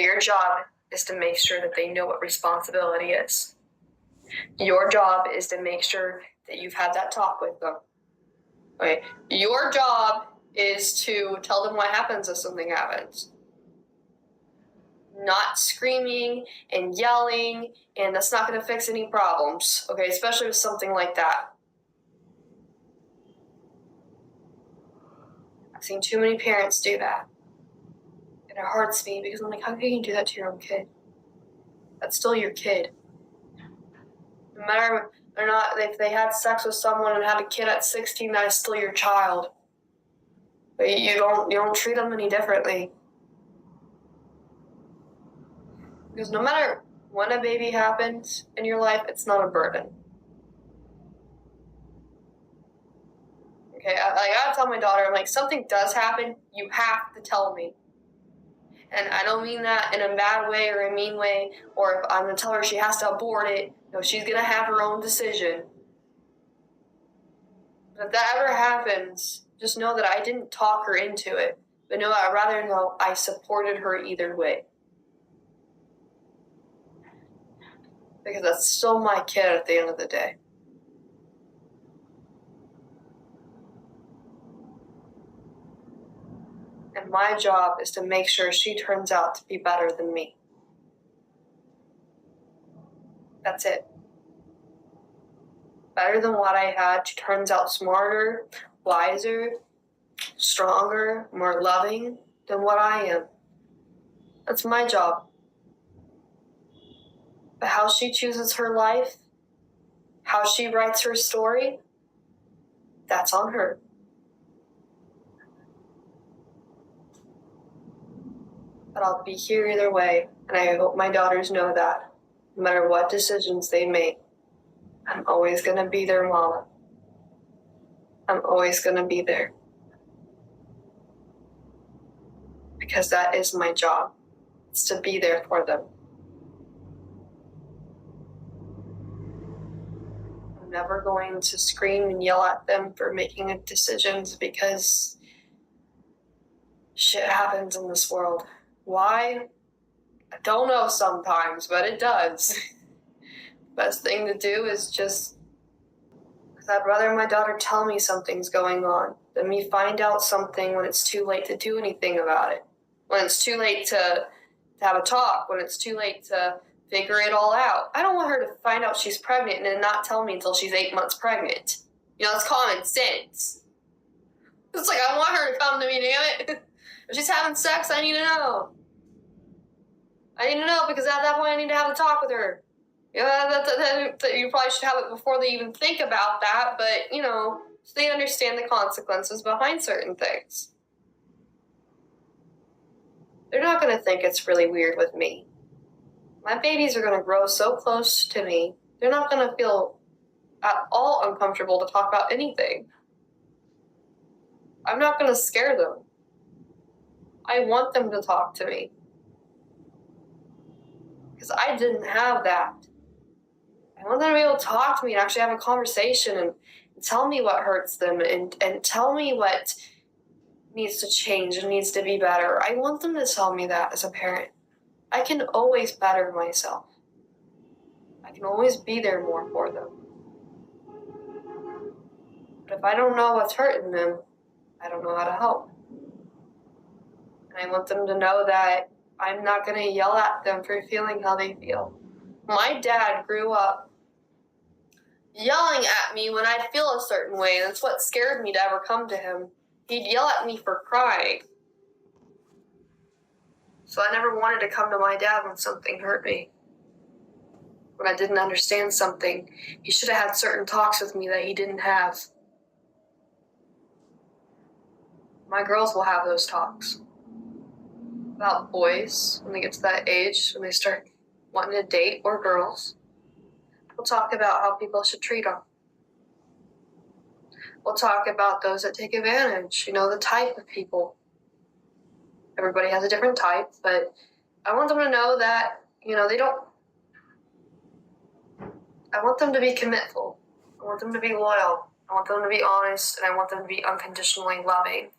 your job is to make sure that they know what responsibility is. Your job is to make sure that you've had that talk with them. Okay? Your job is to tell them what happens if something happens. Not screaming and yelling, and that's not going to fix any problems, okay? Especially with something like that. I've seen too many parents do that. And it hurts me because I'm like, how can you do that to your own kid? That's still your kid. No matter or not, if they had sex with someone and had a kid at 16, that is still your child. But you don't treat them any differently. Because no matter when a baby happens in your life, it's not a burden. Okay, I gotta tell my daughter, I'm like, something does happen, you have to tell me. And I don't mean that in a bad way or a mean way, or if I'm gonna tell her she has to abort it. No, she's gonna have her own decision. But if that ever happens, just know that I didn't talk her into it. But no, I'd rather know I supported her either way. Because that's still my kid at the end of the day. And my job is to make sure she turns out to be better than me. That's it. Better than what I had. She turns out smarter, wiser, stronger, more loving than what I am. That's my job. But how she chooses her life, how she writes her story, that's on her. But I'll be here either way, and I hope my daughters know that. No matter what decisions they make, I'm always going to be their mama. I'm always going to be there. Because that is my job. It's to be there for them. I'm never going to scream and yell at them for making decisions because shit happens in this world. Why? I don't know sometimes, but it does. Best thing to do is just, because I'd rather my daughter tell me something's going on than me find out something when it's too late to do anything about it. When it's too late to have a talk, when it's too late to figure it all out. I don't want her to find out she's pregnant and then not tell me until she's 8 months pregnant. You know, it's common sense. It's like, I want her to come to me, damn it. If she's having sex, I need to know. I need to know because at that point I need to have a talk with her. Yeah, you probably should have it before they even think about that, but, you know, so they understand the consequences behind certain things. They're not going to think it's really weird with me. My babies are going to grow so close to me, they're not going to feel at all uncomfortable to talk about anything. I'm not going to scare them. I want them to talk to me. Because I didn't have that. I want them to be able to talk to me and actually have a conversation and tell me what hurts them and tell me what needs to change and needs to be better. I want them to tell me that as a parent. I can always better myself. I can always be there more for them. But if I don't know what's hurting them, I don't know how to help. And I want them to know that I'm not going to yell at them for feeling how they feel. My dad grew up yelling at me when I'd feel a certain way, and that's what scared me to ever come to him. He'd yell at me for crying. So I never wanted to come to my dad when something hurt me. When I didn't understand something, he should have had certain talks with me that he didn't have. My girls will have those talks. About boys, when they get to that age, when they start wanting to date, or girls. We'll talk about how people should treat them. We'll talk about those that take advantage, the type of people. Everybody has a different type, but I want them to know that, they don't... I want them to be commitful. I want them to be loyal. I want them to be honest, and I want them to be unconditionally loving.